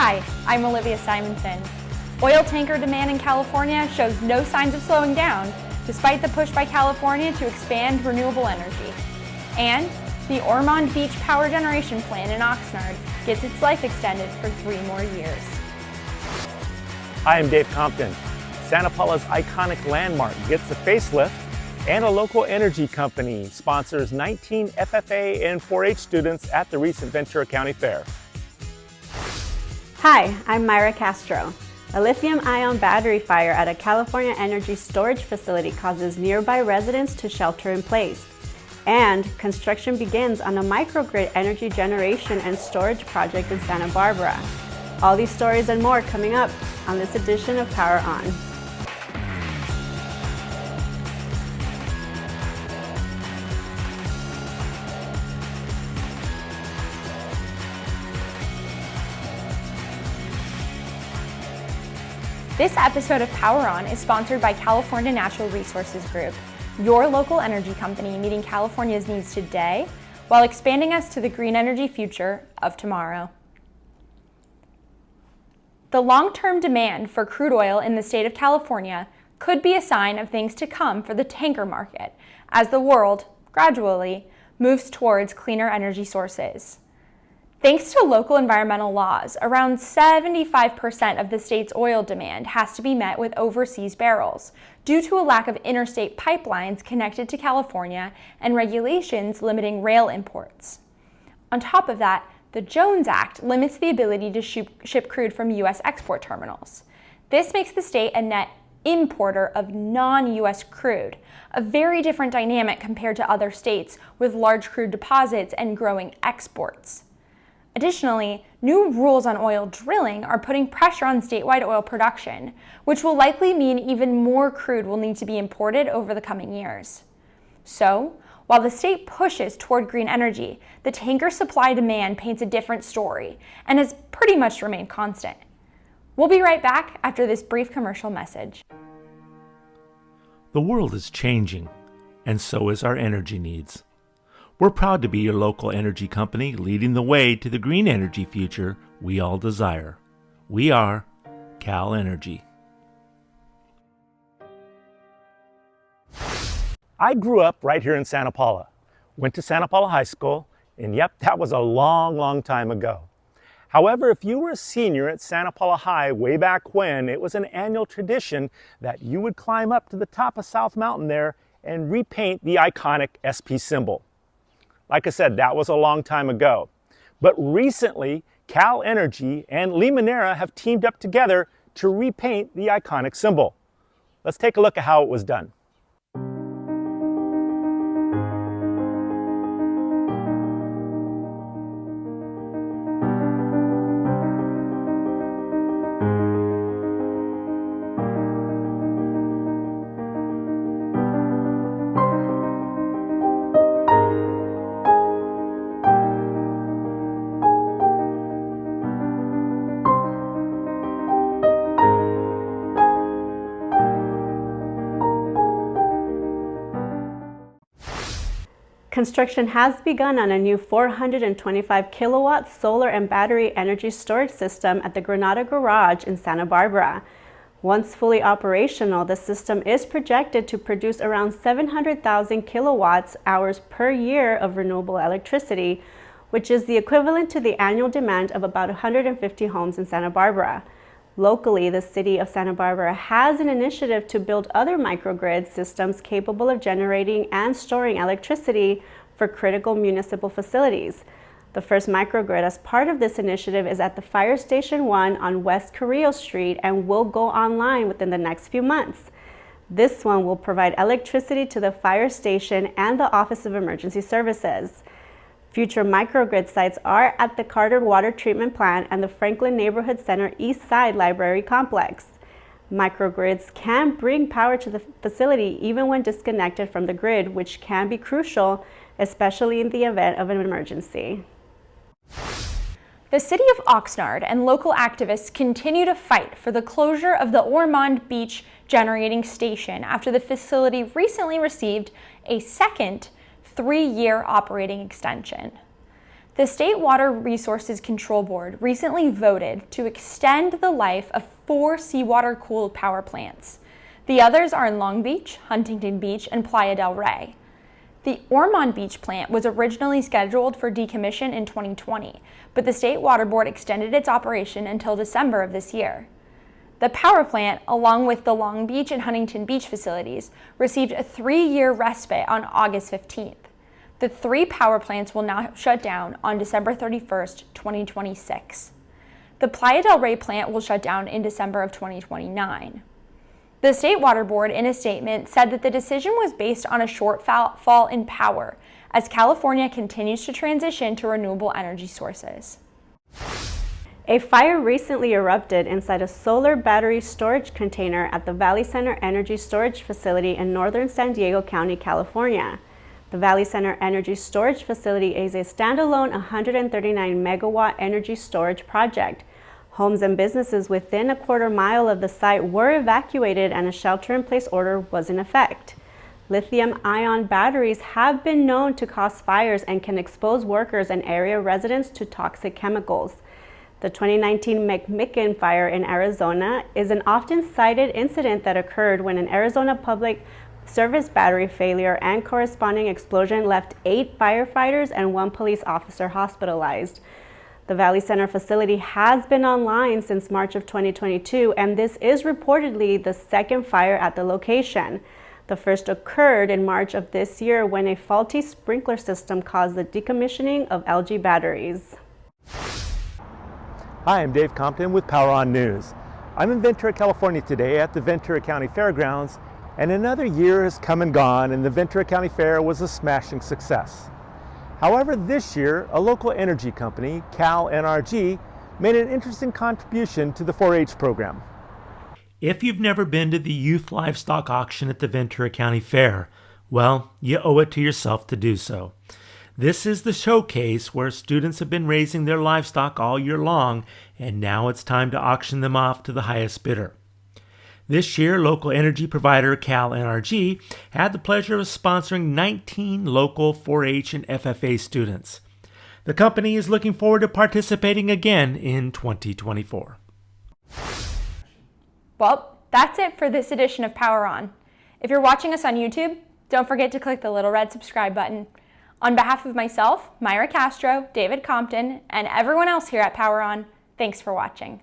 Hi, I'm Olivia Simonson. Oil tanker demand in California shows no signs of slowing down, despite the push by California to expand renewable energy. And the Ormond Beach power generation plant in Oxnard gets its life extended for 3 more years. Hi, I'm Dave Compton. Santa Paula's iconic landmark gets a facelift, and a local energy company sponsors 19 FFA and 4-H students at the recent Ventura County Fair. Hi, I'm Myra Castro. A lithium-ion battery fire at a California energy storage facility causes nearby residents to shelter in place. And construction begins on a microgrid energy generation and storage project in Santa Barbara. All these stories and more coming up on this edition of PowerOn. This episode of PowerOn is sponsored by California Natural Resources Group, your local energy company meeting California's needs today while expanding us to the green energy future of tomorrow. The long-term demand for crude oil in the state of California could be a sign of things to come for the tanker market as the world, gradually, moves towards cleaner energy sources. Thanks to local environmental laws, around 75% of the state's oil demand has to be met with overseas barrels due to a lack of interstate pipelines connected to California and regulations limiting rail imports. On top of that, the Jones Act limits the ability to ship crude from U.S. export terminals. This makes the state a net importer of non-U.S. crude, a very different dynamic compared to other states with large crude deposits and growing exports. Additionally, new rules on oil drilling are putting pressure on statewide oil production, which will likely mean even more crude will need to be imported over the coming years. So, while the state pushes toward green energy, the tanker supply-demand paints a different story and has pretty much remained constant. We'll be right back after this brief commercial message. The world is changing, and so is our energy needs. We're proud to be your local energy company leading the way to the green energy future we all desire. We are Cal Energy. I grew up right here in Santa Paula, went to Santa Paula High School, and yep, that was a long time ago. However, if you were a senior at Santa Paula High way back when, it was an annual tradition that you would climb up to the top of South Mountain there and repaint the iconic SP symbol. Like I said, that was a long time ago. But recently, Cal Energy and Limoneira have teamed up together to repaint the iconic symbol. Let's take a look at how it was done. Construction has begun on a new 425 kilowatt solar and battery energy storage system at the Granada Garage in Santa Barbara. Once fully operational, the system is projected to produce around 700,000 kilowatts hours per year of renewable electricity, which is the equivalent to the annual demand of about 150 homes in Santa Barbara. Locally, the city of Santa Barbara has an initiative to build other microgrid systems capable of generating and storing electricity for critical municipal facilities. The first microgrid as part of this initiative is at the Fire Station 1 on West Carrillo Street and will go online within the next few months. This one will provide electricity to the fire station and the Office of Emergency Services. Future microgrid sites are at the Carter Water Treatment Plant and the Franklin Neighborhood Center East Side Library Complex. Microgrids can bring power to the facility even when disconnected from the grid, which can be crucial, especially in the event of an emergency. The city of Oxnard and local activists continue to fight for the closure of the Ormond Beach generating station after the facility recently received a second 3-year operating extension. The State Water Resources Control Board recently voted to extend the life of 4 seawater-cooled power plants. The others are in Long Beach, Huntington Beach, and Playa del Rey. The Ormond Beach plant was originally scheduled for decommission in 2020, but the State Water Board extended its operation until December of this year. The power plant, along with the Long Beach and Huntington Beach facilities, received a 3-year respite on August 15th. The 3 power plants will now shut down on December 31st, 2026. The Playa del Rey plant will shut down in December of 2029. The State Water Board, in a statement, said that the decision was based on a shortfall in power as California continues to transition to renewable energy sources. A fire recently erupted inside a solar battery storage container at the Valley Center Energy Storage Facility in northern San Diego County, California. The Valley Center Energy Storage Facility is a standalone 139 megawatt energy storage project. Homes and businesses within a quarter mile of the site were evacuated and a shelter-in-place order was in effect. Lithium-ion batteries have been known to cause fires and can expose workers and area residents to toxic chemicals. The 2019 McMicken fire in Arizona is an often cited incident that occurred when an Arizona Public Service battery failure and corresponding explosion left 8 firefighters and 1 police officer hospitalized. The Valley Center facility has been online since March of 2022, and this is reportedly the second fire at the location. The first occurred in March of this year when a faulty sprinkler system caused the decommissioning of LG batteries. Hi, I'm Dave Compton with PowerOn News. I'm in Ventura, California today at the Ventura County Fairgrounds, and another year has come and gone, and the Ventura County Fair was a smashing success. However, this year, a local energy company, Cal NRG, made an interesting contribution to the 4-H program. If you've never been to the youth livestock auction at the Ventura County Fair, well, you owe it to yourself to do so. This is the showcase where students have been raising their livestock all year long, and now it's time to auction them off to the highest bidder. This year, local energy provider Cal NRG had the pleasure of sponsoring 19 local 4-H and FFA students. The company is looking forward to participating again in 2024. Well, that's it for this edition of PowerOn. If you're watching us on YouTube, don't forget to click the little red subscribe button. On behalf of myself, Myra Castro, David Compton, and everyone else here at PowerOn, thanks for watching.